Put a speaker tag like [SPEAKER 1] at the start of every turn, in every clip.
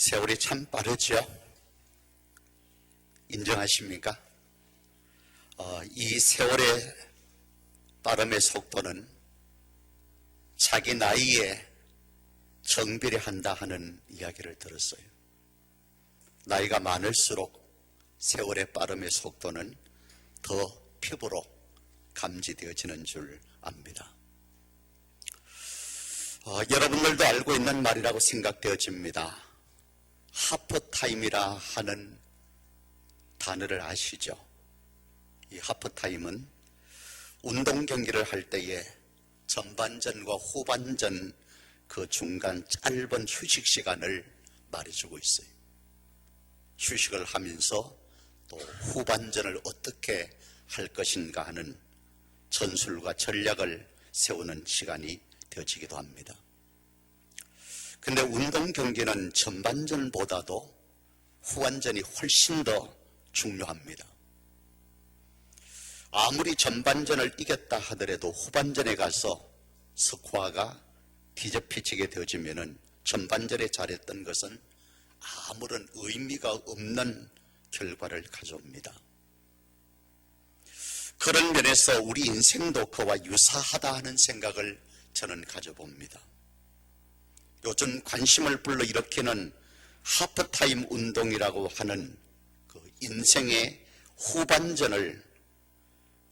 [SPEAKER 1] 세월이 참 빠르죠? 인정하십니까? 이 세월의 빠름의 속도는 자기 나이에 정비례한다 하는 이야기를 들었어요. 나이가 많을수록 세월의 빠름의 속도는 더 피부로 감지되어지는 줄 압니다. 여러분들도 알고 있는 말이라고 생각되어집니다. 하프타임이라 하는 단어를 아시죠? 이 하프타임은 운동 경기를 할 때에 전반전과 후반전 그 중간 짧은 휴식 시간을 말해주고 있어요. 휴식을 하면서 또 후반전을 어떻게 할 것인가 하는 전술과 전략을 세우는 시간이 되어지기도 합니다. 근데 운동 경기는 전반전보다도 후반전이 훨씬 더 중요합니다. 아무리 전반전을 이겼다 하더라도 후반전에 가서 스코어가 뒤집히게 되어지면은 전반전에 잘했던 것은 아무런 의미가 없는 결과를 가져옵니다. 그런 면에서 우리 인생도 그와 유사하다 하는 생각을 저는 가져봅니다. 요즘 관심을 불러일으키는 하프타임 운동이라고 하는 그 인생의 후반전을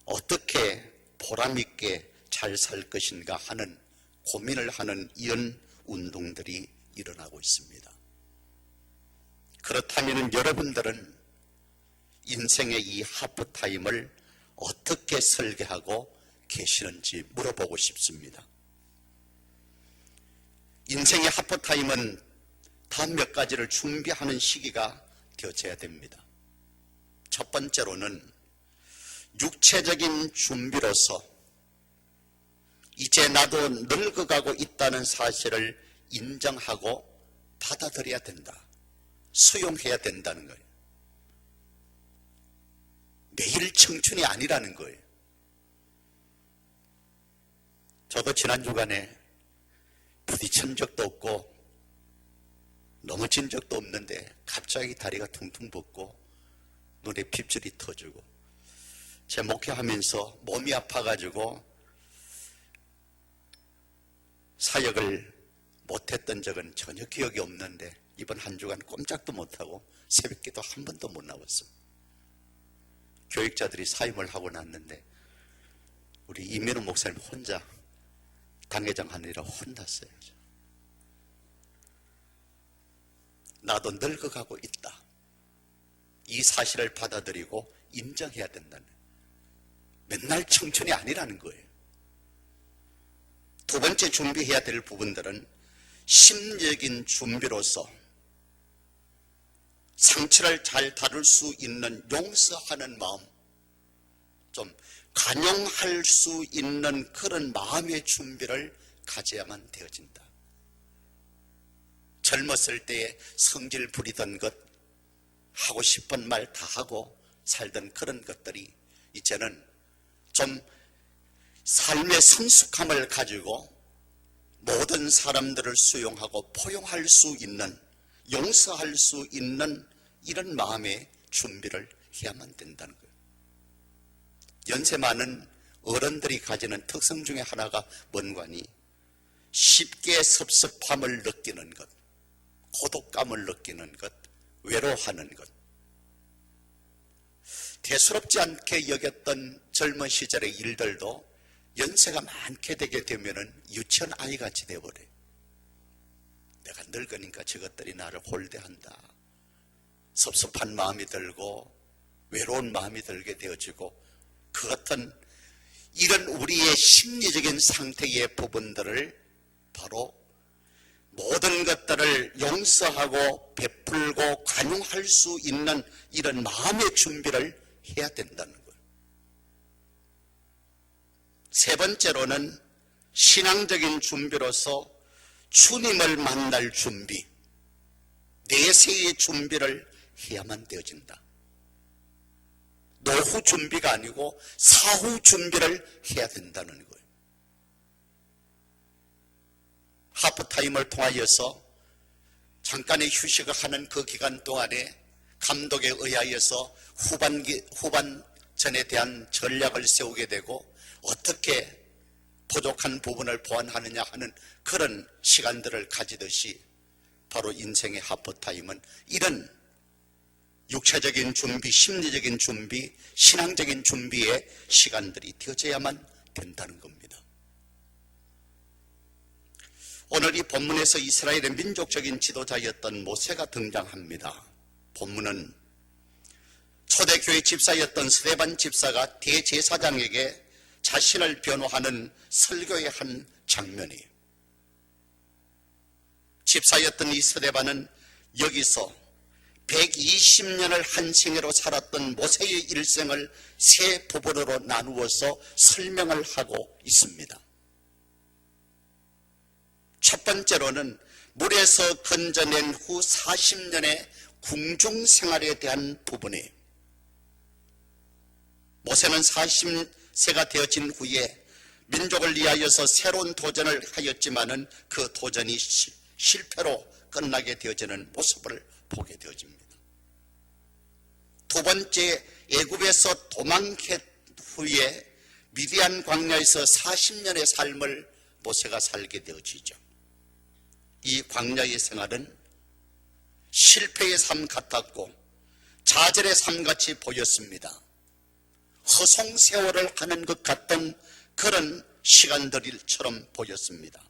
[SPEAKER 1] 어떻게 보람있게 잘 살 것인가 하는 고민을 하는 이런 운동들이 일어나고 있습니다. 그렇다면 여러분들은 인생의 이 하프타임을 어떻게 설계하고 계시는지 물어보고 싶습니다. 인생의 하프타임은 다음 몇 가지를 준비하는 시기가 되어져야 됩니다. 첫 번째로는 육체적인 준비로서 이제 나도 늙어가고 있다는 사실을 인정하고 받아들여야 된다. 수용해야 된다는 거예요. 매일 청춘이 아니라는 거예요. 저도 지난 주간에 부딪힌 적도 없고 넘어진 적도 없는데 갑자기 다리가 퉁퉁 붓고 눈에 핏줄이 터지고 제 목회하면서 몸이 아파가지고 사역을 못했던 적은 전혀 기억이 없는데 이번 한 주간 꼼짝도 못하고 새벽기도 한 번도 못 나왔습니다. 교육자들이 사임을 하고 났는데 우리 이민우 목사님 혼자 당회장 하느라 혼났어요. 나도 늙어가고 있다. 이 사실을 받아들이고 인정해야 된다는, 맨날 청춘이 아니라는 거예요. 두 번째 준비해야 될 부분들은 심리적인 준비로서 상처를 잘 다룰 수 있는 용서하는 마음, 좀 관용할 수 있는 그런 마음의 준비를 가져야만 되어진다. 젊었을 때에 성질 부리던 것, 하고 싶은 말 다 하고 살던 그런 것들이 이제는 좀 삶의 성숙함을 가지고 모든 사람들을 수용하고 포용할 수 있는, 용서할 수 있는 이런 마음의 준비를 해야만 된다는 거예요. 연세 많은 어른들이 가지는 특성 중에 하나가 뭔가니 쉽게 섭섭함을 느끼는 것, 고독감을 느끼는 것, 외로워하는 것. 대수롭지 않게 여겼던 젊은 시절의 일들도 연세가 많게 되게 되면은 유치원 아이같이 되어버려요. 내가 늙으니까 저것들이 나를 홀대한다. 섭섭한 마음이 들고 외로운 마음이 들게 되어지고, 그 같은 이런 우리의 심리적인 상태의 부분들을 바로 모든 것들을 용서하고 베풀고 관용할 수 있는 이런 마음의 준비를 해야 된다는 거예요. 세 번째로는 신앙적인 준비로서 주님을 만날 준비, 내세의 준비를 해야만 되어진다. 노후 준비가 아니고 사후 준비를 해야 된다는 거예요. 하프타임을 통하여서 잠깐의 휴식을 하는 그 기간 동안에 감독에 의하여서 후반전에 대한 전략을 세우게 되고 어떻게 부족한 부분을 보완하느냐 하는 그런 시간들을 가지듯이 바로 인생의 하프타임은 이런 육체적인 준비, 심리적인 준비, 신앙적인 준비의 시간들이 되어져야만 된다는 겁니다. 오늘 이 본문에서 이스라엘의 민족적인 지도자였던 모세가 등장합니다. 본문은 초대교회 집사였던 스데반 집사가 대제사장에게 자신을 변호하는 설교의 한 장면이에요. 집사였던 이 스데반은 여기서 120년을 한 생애로 살았던 모세의 일생을 세 부분으로 나누어서 설명을 하고 있습니다. 첫 번째로는 물에서 건져낸 후 40년의 궁중 생활에 대한 부분이에요. 모세는 40세가 되어진 후에 민족을 위하여서 새로운 도전을 하였지만은 그 도전이 실패로 끝나게 되어지는 모습을 보게 되어집니다. 두 번째, 애굽에서 도망한 후에 미디안 광야에서 40년의 삶을 모세가 살게 되어지죠. 이 광야의 생활은 실패의 삶 같았고 좌절의 삶같이 보였습니다. 허송세월을 하는 것 같던 그런 시간들처럼 보였습니다.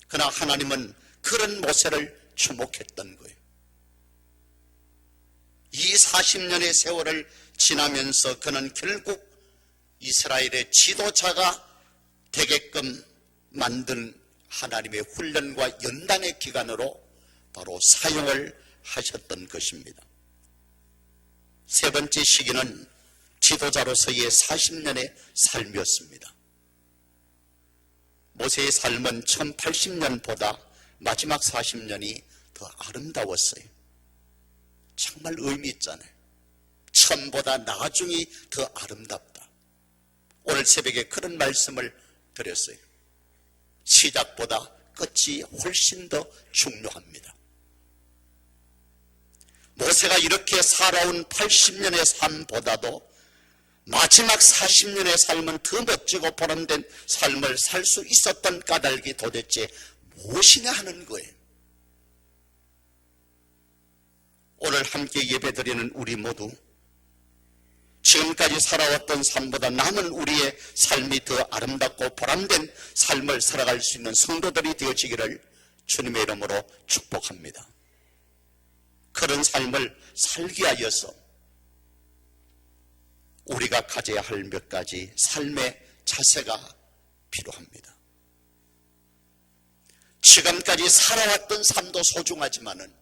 [SPEAKER 1] 그러나 하나님은 그런 모세를 주목했던 거예요. 이 40년의 세월을 지나면서 그는 결국 이스라엘의 지도자가 되게끔 만든 하나님의 훈련과 연단의 기간으로 바로 사용을 하셨던 것입니다. 세 번째 시기는 지도자로서의 40년의 삶이었습니다. 모세의 삶은 1080년보다 마지막 40년이 더 아름다웠어요. 정말 의미 있잖아요. 처음보다 나중이 더 아름답다. 오늘 새벽에 그런 말씀을 드렸어요. 시작보다 끝이 훨씬 더 중요합니다. 모세가 이렇게 살아온 80년의 삶보다도 마지막 40년의 삶은 더 멋지고 보람된 삶을 살 수 있었던 까닭이 도대체 무엇이냐 하는 거예요. 오늘 함께 예배드리는 우리 모두 지금까지 살아왔던 삶보다 남은 우리의 삶이 더 아름답고 보람된 삶을 살아갈 수 있는 성도들이 되어지기를 주님의 이름으로 축복합니다. 그런 삶을 살기 위하여서 우리가 가져야 할 몇 가지 삶의 자세가 필요합니다. 지금까지 살아왔던 삶도 소중하지만은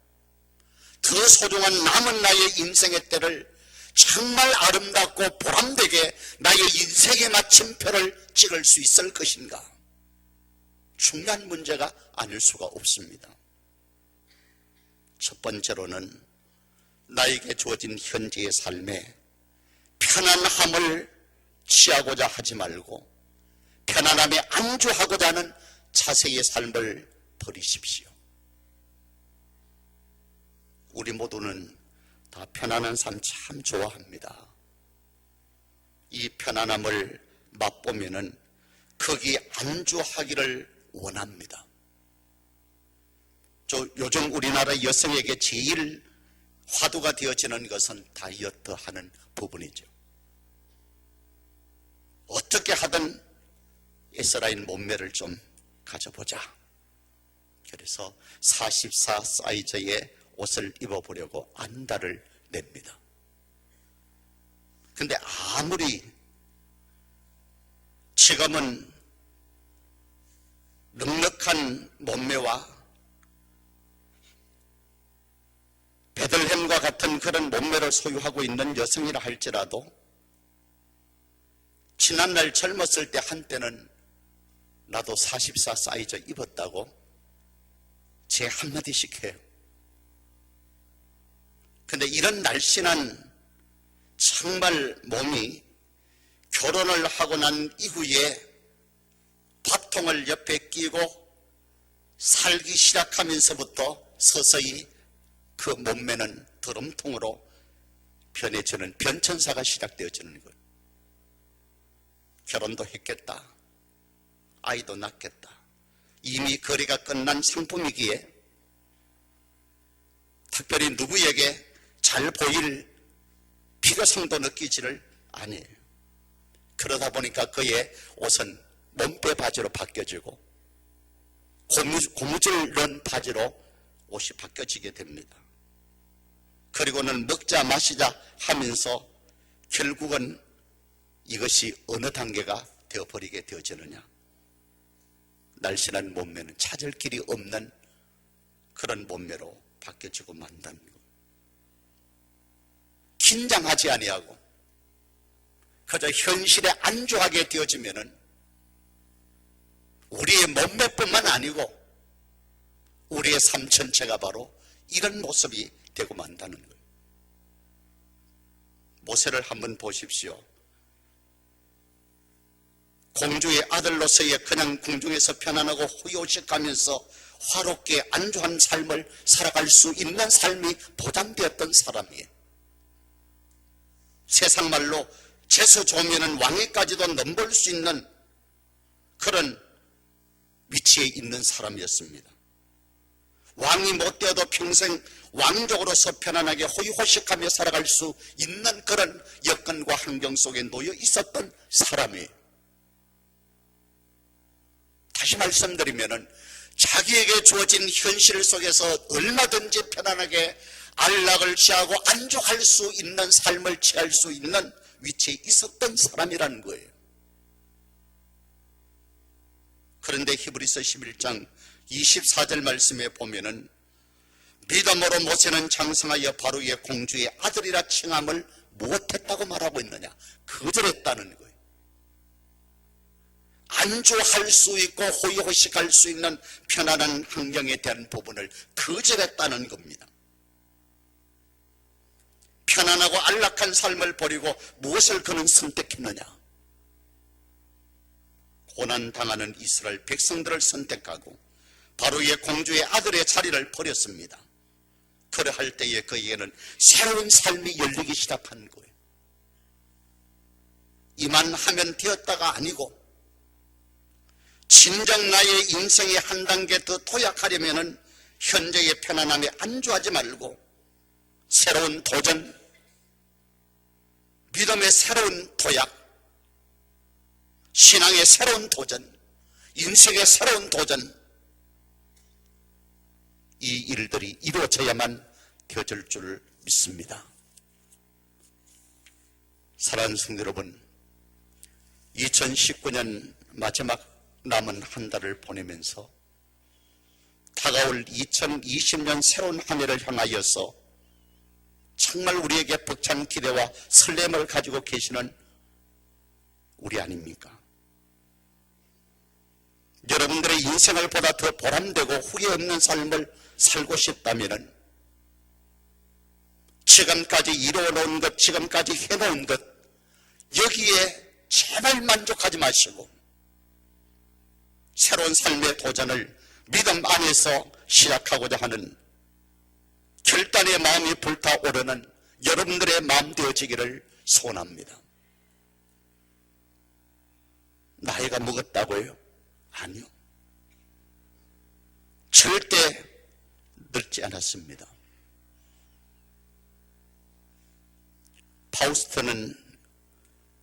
[SPEAKER 1] 더 소중한 남은 나의 인생의 때를 정말 아름답고 보람되게 나의 인생의 마침표를 찍을 수 있을 것인가? 중요한 문제가 아닐 수가 없습니다. 첫 번째로는 나에게 주어진 현재의 삶에 편안함을 취하고자 하지 말고 편안함에 안주하고자 하는 자세의 삶을 버리십시오. 우리 모두는 다 편안한 삶 참 좋아합니다. 이 편안함을 맛보면은 거기에 안주하기를 원합니다. 요즘 우리나라 여성에게 제일 화두가 되어지는 것은 다이어트 하는 부분이죠. 어떻게 하든 S라인 몸매를 좀 가져보자. 그래서 44 사이즈의 옷을 입어보려고 안달을 냅니다. 근데 아무리 지금은 넉넉한 몸매와 베들렘과 같은 그런 몸매를 소유하고 있는 여성이라 할지라도 지난날 젊었을 때 한때는 나도 44 사이즈 입었다고 제 한마디씩 해요. 근데 이런 날씬한 정말 몸이 결혼을 하고 난 이후에 밥통을 옆에 끼고 살기 시작하면서부터 서서히 그 몸매는 드럼통으로 변해지는 변천사가 시작되어지는 거예요. 결혼도 했겠다. 아이도 낳겠다. 이미 거래가 끝난 상품이기에 특별히 누구에게 잘 보일 필요성도 느끼지를 않아요. 그러다 보니까 그의 옷은 몸빼 바지로 바뀌어지고 고무줄 넣은 바지로 옷이 바뀌어지게 됩니다. 그리고는 먹자 마시자 하면서 결국은 이것이 어느 단계가 되어버리게 되어지느냐. 날씬한 몸매는 찾을 길이 없는 그런 몸매로 바뀌어지고 만다는 것. 긴장하지 아니하고 그저 현실에 안주하게 되어지면은 우리의 몸매뿐만 아니고 우리의 삶 전체가 바로 이런 모습이 되고 만다는 거예요. 모세를 한번 보십시오. 공주의 아들로서의 그냥 궁중에서 편안하고 호요식하면서 화롭게 안주한 삶을 살아갈 수 있는 삶이 보장되었던 사람이에요. 세상 말로 재수 좋으면 왕위까지도 넘볼 수 있는 그런 위치에 있는 사람이었습니다. 왕이 못 되어도 평생 왕족으로서 편안하게 호의호식하며 살아갈 수 있는 그런 여건과 환경 속에 놓여 있었던 사람이에요. 다시 말씀드리면은 자기에게 주어진 현실 속에서 얼마든지 편안하게 안락을 취하고 안주할 수 있는 삶을 취할 수 있는 위치에 있었던 사람이라는 거예요. 그런데 히브리서 11장 24절 말씀에 보면은 믿음으로 모세는 장성하여 바로의 공주의 아들이라 칭함을 못했다고 말하고 있느냐? 거절했다는 거예요. 안주할 수 있고 호의호식할 수 있는 편안한 환경에 대한 부분을 거절했다는 겁니다. 편안하고 안락한 삶을 버리고 무엇을 그는 선택했느냐? 고난당하는 이스라엘 백성들을 선택하고 바로의 공주의 아들의 자리를 버렸습니다. 그러할 때에 그에게는 새로운 삶이 열리기 시작한 거예요. 이만 하면 되었다가 아니고 진정 나의 인생의 한 단계 더 도약하려면 현재의 편안함에 안주하지 말고 새로운 도전, 믿음의 새로운 도약, 신앙의 새로운 도전, 인생의 새로운 도전, 이 일들이 이루어져야만 되어질 줄 믿습니다. 사랑하는 성도 여러분, 2019년 마지막 남은 한 달을 보내면서 다가올 2020년 새로운 한 해를 향하여서 정말 우리에게 벅찬 기대와 설렘을 가지고 계시는 우리 아닙니까? 여러분들의 인생을 보다 더 보람되고 후회 없는 삶을 살고 싶다면 지금까지 이루어놓은 것, 지금까지 해놓은 것, 여기에 제발 만족하지 마시고 새로운 삶의 도전을 믿음 안에서 시작하고자 하는 결단의 마음이 불타오르는 여러분들의 마음 되어지기를 소원합니다. 나이가 먹었다고요? 아니요. 절대 늙지 않았습니다. 파우스트는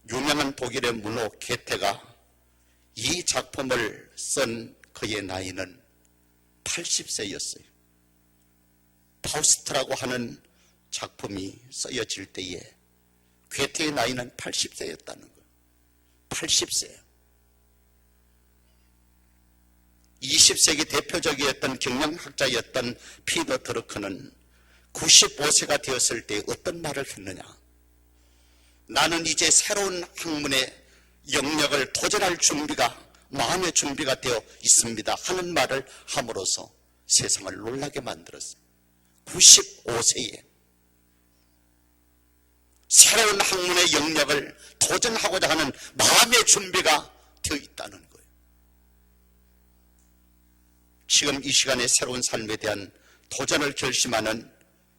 [SPEAKER 1] 유명한 독일의 문호 게테가 이 작품을 쓴 그의 나이는 80세였어요. 파우스트라고 하는 작품이 쓰여질 때에 게테의 나이는 80세였다는 거예요. 80세. 20세기 대표적이었던 경영학자였던 피터 드러크는 95세가 되었을 때 어떤 말을 했느냐? 나는 이제 새로운 학문의 영역을 도전할 준비가, 마음의 준비가 되어 있습니다 하는 말을 함으로써 세상을 놀라게 만들었어요. 95세에 새로운 학문의 영역을 도전하고자 하는 마음의 준비가 되어 있다는 거예요. 지금 이 시간에 새로운 삶에 대한 도전을 결심하는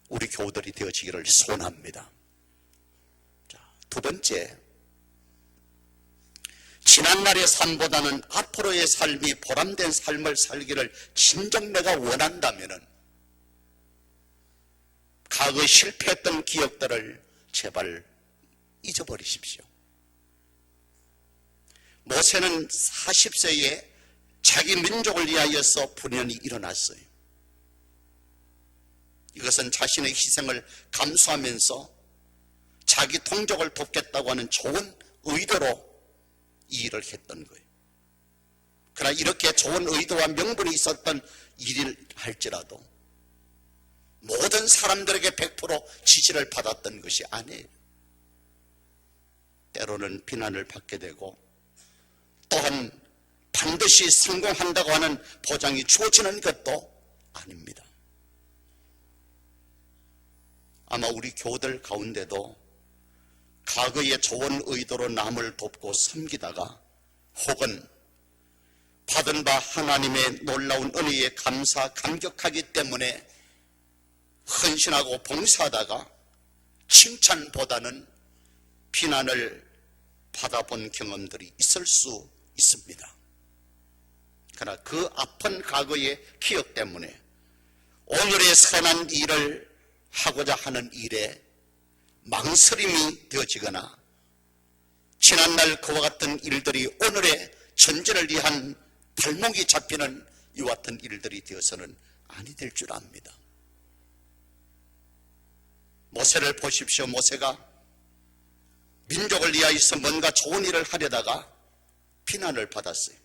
[SPEAKER 1] 우리 교우들이 되어지기를 소원합니다. 자, 두 번째, 지난날의 삶보다는 앞으로의 삶이 보람된 삶을 살기를 진정 내가 원한다면 과거에 실패했던 기억들을 제발 잊어버리십시오. 모세는 40세에 자기 민족을 위하여서 분연히 일어났어요. 이것은 자신의 희생을 감수하면서 자기 동족을 돕겠다고 하는 좋은 의도로 이 일을 했던 거예요. 그러나 이렇게 좋은 의도와 명분이 있었던 일을 할지라도 모든 사람들에게 100% 지지를 받았던 것이 아니에요. 때로는 비난을 받게 되고 또한 반드시 성공한다고 하는 보장이 주어지는 것도 아닙니다. 아마 우리 교우들 가운데도 과거의 좋은 의도로 남을 돕고 섬기다가 혹은 받은 바 하나님의 놀라운 은혜에 감격하기 때문에 헌신하고 봉사하다가 칭찬보다는 비난을 받아본 경험들이 있을 수 있습니다. 그러나 그 아픈 과거의 기억 때문에 오늘의 선한 일을 하고자 하는 일에 망설임이 되어지거나 지난날 그와 같은 일들이 오늘의 전진을 위한 발목이 잡히는 이와 같은 일들이 되어서는 아니 될 줄 압니다. 모세를 보십시오. 모세가 민족을 위하여서 뭔가 좋은 일을 하려다가 비난을 받았어요.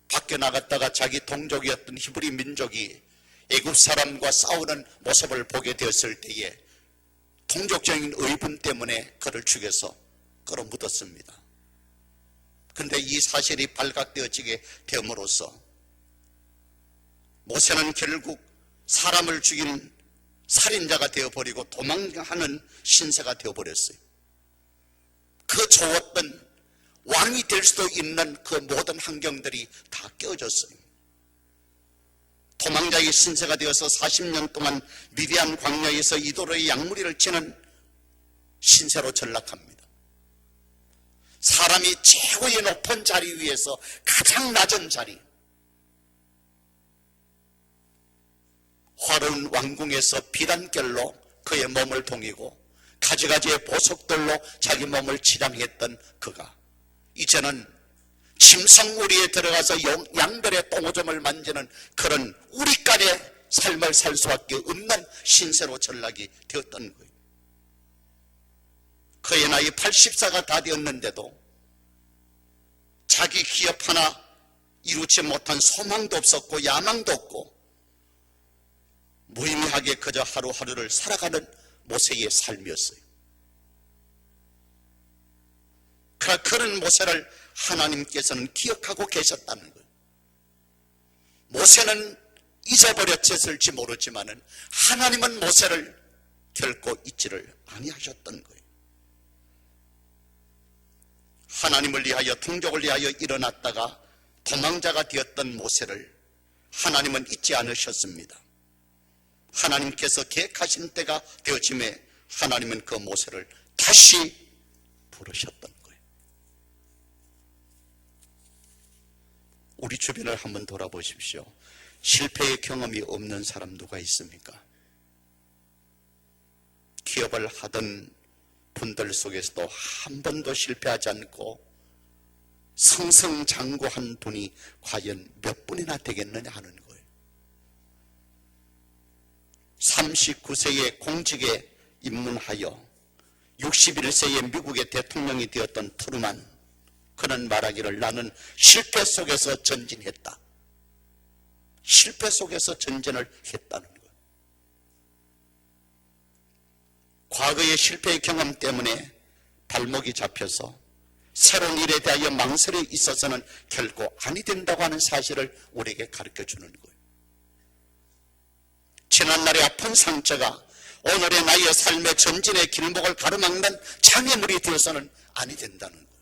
[SPEAKER 1] 밖에 나갔다가 자기 동족이었던 히브리 민족이 애굽 사람과 싸우는 모습을 보게 되었을 때에 동족적인 의분 때문에 그를 죽여서 끌어묻었습니다. 그런데 이 사실이 발각되어지게 됨으로써 모세는 결국 사람을 죽인 살인자가 되어버리고 도망하는 신세가 되어버렸어요. 그 좋았던 왕이 될 수도 있는 그 모든 환경들이 다 깨어졌어요. 도망자의 신세가 되어서 40년 동안 미디안 광야에서 이도로의 양무리를 치는 신세로 전락합니다. 사람이 최고의 높은 자리 위에서 가장 낮은 자리, 화려한 왕궁에서 비단결로 그의 몸을 동이고 가지가지의 보석들로 자기 몸을 치장했던 그가 이제는 짐승우리에 들어가서 양들의 똥오줌을 만지는 그런 우리깔의 삶을 살 수밖에 없는 신세로 전락이 되었던 거예요. 그의 나이 80세가 다 되었는데도 자기 기업 하나 이루지 못한 소망도 없었고 야망도 없고 무의미하게 그저 하루하루를 살아가는 모세의 삶이었어요. 그런 모세를 하나님께서는 기억하고 계셨다는 거예요. 모세는 잊어버렸을지 모르지만 하나님은 모세를 결코 잊지를 아니하셨던 거예요. 하나님을 위하여 동족을 위하여 일어났다가 도망자가 되었던 모세를 하나님은 잊지 않으셨습니다. 하나님께서 계획하신 때가 되어짐에 하나님은 그 모세를 다시 부르셨던 거예요. 우리 주변을 한번 돌아보십시오. 실패의 경험이 없는 사람 누가 있습니까? 기업을 하던 분들 속에서도 한 번도 실패하지 않고 승승장구한 분이 과연 몇 분이나 되겠느냐 하는 거예요. 39세에 공직에 입문하여 61세에 미국의 대통령이 되었던 트루만, 그는 말하기를 나는 실패 속에서 전진했다. 실패 속에서 전진을 했다는 거예요. 과거의 실패의 경험 때문에 발목이 잡혀서 새로운 일에 대하여 망설이 있어서는 결코 아니 된다고 하는 사실을 우리에게 가르쳐주는 거예요. 지난날의 아픈 상처가 오늘의 나의 삶의 전진의 길목을 가로막는 장애물이 되어서는 아니 된다는 거예요.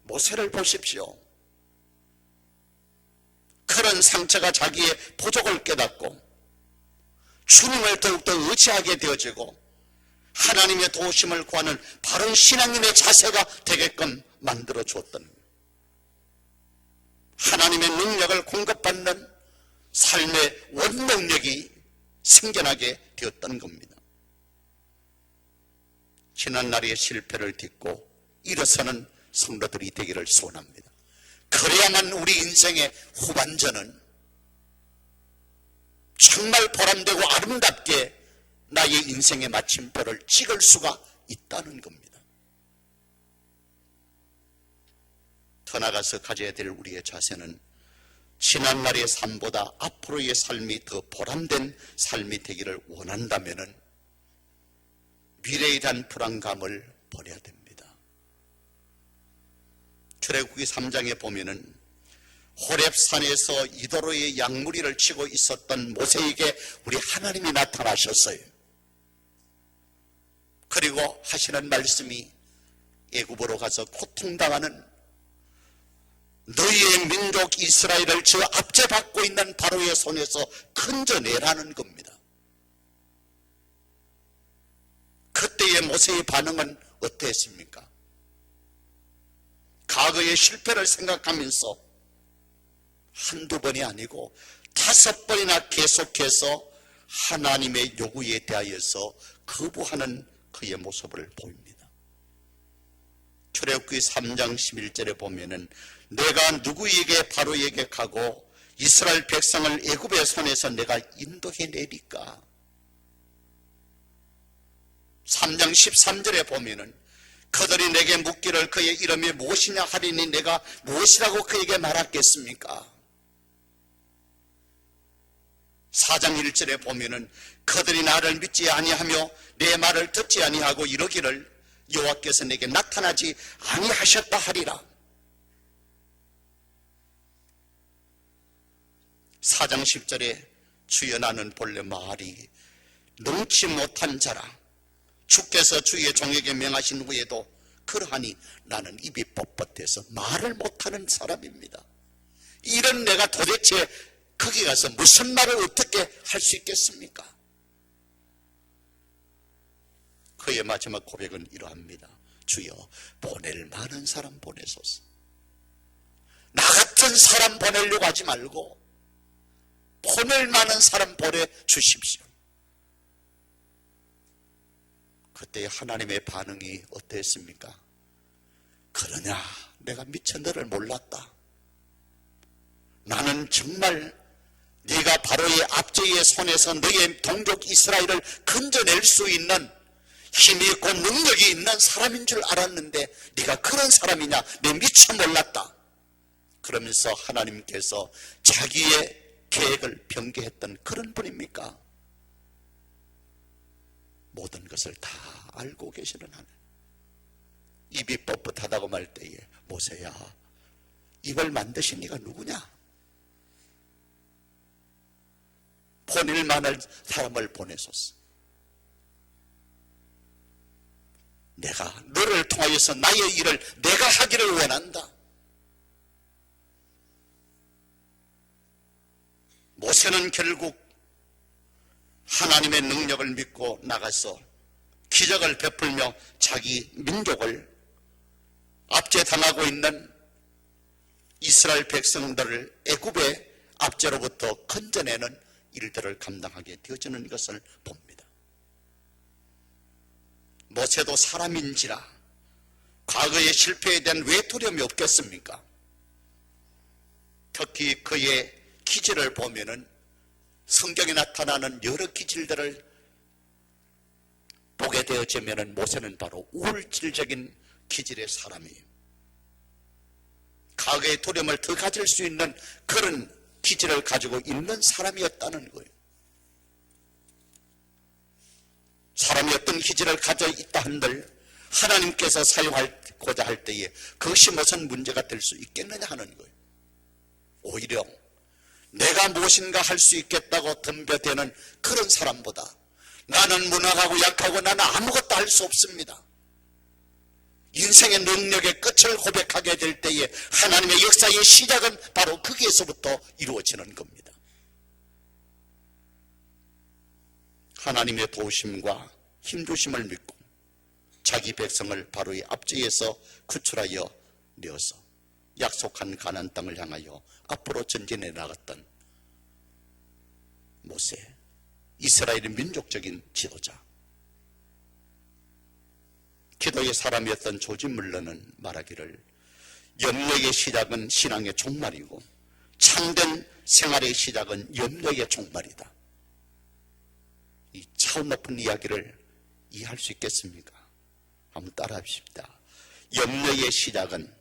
[SPEAKER 1] 모세를 보십시오. 그 그런 상처가 자기의 부족을 깨닫고 주님을 더욱더 의지하게 되어지고 하나님의 도우심을 구하는 바른 신앙인의 자세가 되게끔 만들어 주었던 거예요. 하나님의 능력을 공급받는 삶의 원동력이 생겨나게 되었던 겁니다. 지난날의 실패를 딛고 일어서는 성도들이 되기를 소원합니다. 그래야만 우리 인생의 후반전은 정말 보람되고 아름답게 나의 인생의 마침표를 찍을 수가 있다는 겁니다. 더 나아가서 가져야 될 우리의 자세는 지난날의 삶보다 앞으로의 삶이 더 보람된 삶이 되기를 원한다면 미래에 대한 불안감을 버려야 됩니다. 출애굽기 3장에 보면은 호렙산에서 이도로의 양무리를 치고 있었던 모세에게 우리 하나님이 나타나셨어요. 그리고 하시는 말씀이 애굽으로 가서 고통당하는 너희의 민족 이스라엘을 저 압제받고 있는 바로의 손에서 건져내라는 겁니다. 그때의 모세의 반응은 어땠습니까? 과거의 실패를 생각하면서 한두 번이 아니고 5번이나 계속해서 하나님의 요구에 대하여서 거부하는 그의 모습을 보입니다. 출애굽기 3장 11절에 보면은 내가 누구에게 바로에게 가고 이스라엘 백성을 애굽의 손에서 내가 인도해내리까? 3장 13절에 보면은 그들이 내게 묻기를 그의 이름이 무엇이냐 하리니 내가 무엇이라고 그에게 말하겠습니까? 4장 1절에 보면은 그들이 나를 믿지 아니하며 내 말을 듣지 아니하고 이러기를 여호와께서 내게 나타나지 아니하셨다 하리라. 4장 10절에 주여 나는 본래 말이 능치 못한 자라 주께서 주의 종에게 명하신 후에도 그러하니 나는 입이 뻣뻣해서 말을 못하는 사람입니다. 이런 내가 도대체 거기 가서 무슨 말을 어떻게 할 수 있겠습니까? 그의 마지막 고백은 이러합니다. 주여 보낼 많은 사람 보내소서. 나 같은 사람 보내려고 하지 말고 보낼 많은 사람 보내주십시오. 그때 하나님의 반응이 어땠습니까? 그러냐 내가 미처 너를 몰랐다. 나는 정말 네가 바로의 압제의 손에서 너의 동족 이스라엘을 건져낼 수 있는 힘이 있고 능력이 있는 사람인 줄 알았는데 네가 그런 사람이냐 내 미처 몰랐다. 그러면서 하나님께서 자기의 계획을 변개했던 그런 분입니까? 모든 것을 다 알고 계시는 하나님. 입이 뻣뻣하다고 말 때에 모세야 입을 만드신 네가 누구냐? 보낼 만한 사람을 보내소서. 내가 너를 통하여서 나의 일을 내가 하기를 원한다. 모세는 결국 하나님의 능력을 믿고 나가서 기적을 베풀며 자기 민족을 압제당하고 있는 이스라엘 백성들을 애굽의 압제로부터 건져내는 일들을 감당하게 되어지는 것을 봅니다. 모세도 사람인지라 과거의 실패에 대한 왜 두려움이 없겠습니까? 특히 그의 기질을 보면은 성경에 나타나는 여러 기질들을 보게 되어지면은 모세는 바로 우울질적인 기질의 사람이에요. 과거의 두려움을 더 가질 수 있는 그런 기질을 가지고 있는 사람이었다는 거예요. 사람이 어떤 기질을 가져 있다 한들 하나님께서 사용하고자 할 때에 그것이 무슨 문제가 될 수 있겠느냐 하는 거예요. 오히려 내가 무엇인가 할 수 있겠다고 덤벼대는 그런 사람보다 나는 무능하고 약하고 나는 아무것도 할 수 없습니다. 인생의 능력의 끝을 고백하게 될 때에 하나님의 역사의 시작은 바로 거기에서부터 이루어지는 겁니다. 하나님의 도우심과 힘주심을 믿고 자기 백성을 바로의 앞뒤에서 구출하여 내어서 약속한 가나안 땅을 향하여 앞으로 전진해 나갔던 모세, 이스라엘의 민족적인 지도자, 기도의 사람이었던 조지 물러는 말하기를 염려의 시작은 신앙의 종말이고 참된 생활의 시작은 염려의 종말이다. 이 차원 높은 이야기를 이해할 수 있겠습니까? 한번 따라 합시다. 염려의 시작은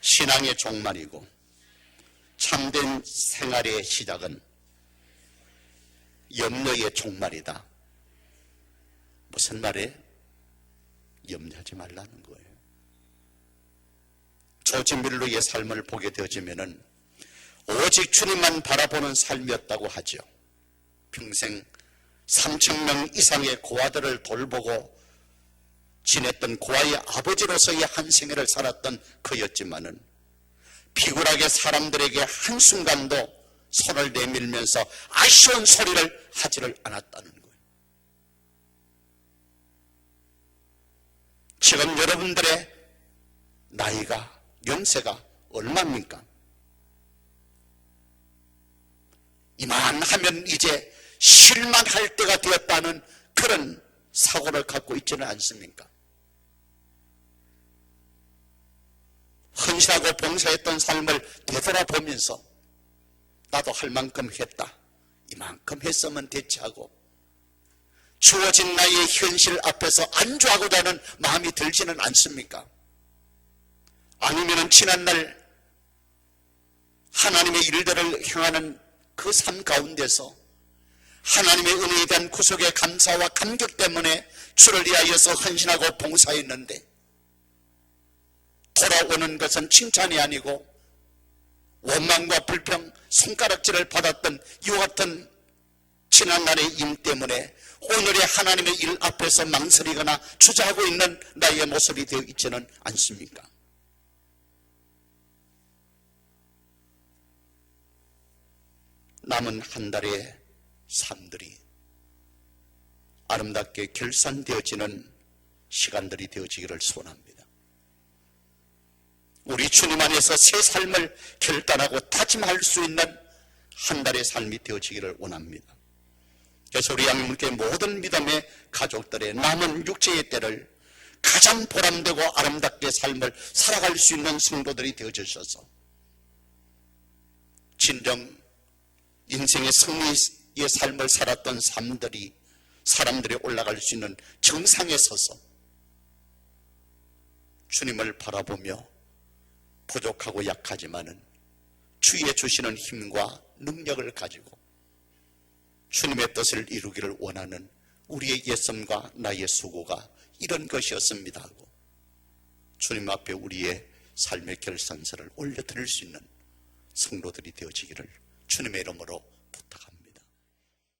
[SPEAKER 1] 신앙의 종말이고 참된 생활의 시작은 염려의 종말이다. 무슨 말이에요? 염려하지 말라는 거예요. 조지 밀러의 삶을 보게 되어지면은 오직 주님만 바라보는 삶이었다고 하죠. 평생 3,000명 이상의 고아들을 돌보고 지냈던 고아의 아버지로서의 한 생애를 살았던 그였지만은 비굴하게 사람들에게 한순간도 손을 내밀면서 아쉬운 소리를 하지를 않았다는 거예요. 지금 여러분들의 나이가, 연세가 얼마입니까? 이만하면 이제 실만할 때가 되었다는 그런 사고를 갖고 있지는 않습니까? 헌신하고 봉사했던 삶을 되돌아보면서 나도 할 만큼 했다, 이만큼 했으면 됐지 하고 주어진 나의 현실 앞에서 안주하고자 하는 마음이 들지는 않습니까? 아니면 지난날 하나님의 일들을 행하는 그 삶 가운데서 하나님의 은혜에 대한 구속의 감사와 감격 때문에 주를 위하여서 헌신하고 봉사했는데 돌아오는 것은 칭찬이 아니고 원망과 불평, 손가락질을 받았던 이와 같은 지난날의 임 때문에 오늘의 하나님의 일 앞에서 망설이거나 주저하고 있는 나의 모습이 되어 있지는 않습니까? 남은 한 달의 삶들이 아름답게 결산되어지는 시간들이 되어지기를 소원합니다. 우리 주님 안에서 새 삶을 결단하고 다짐할 수 있는 한 달의 삶이 되어지기를 원합니다. 그래서 우리 양육교회 모든 믿음의 가족들의 남은 육체의 때를 가장 보람되고 아름답게 삶을 살아갈 수 있는 성도들이 되어주셔서 진정 인생의 승리의 삶을 살았던 사람들이 올라갈 수 있는 정상에 서서 주님을 바라보며 부족하고 약하지만은 주의 주시는 힘과 능력을 가지고 주님의 뜻을 이루기를 원하는 우리의 예씀과 나의 수고가 이런 것이었습니다 하고 주님 앞에 우리의 삶의 결산서를 올려드릴 수 있는 성도들이 되어지기를 주님의 이름으로 부탁합니다.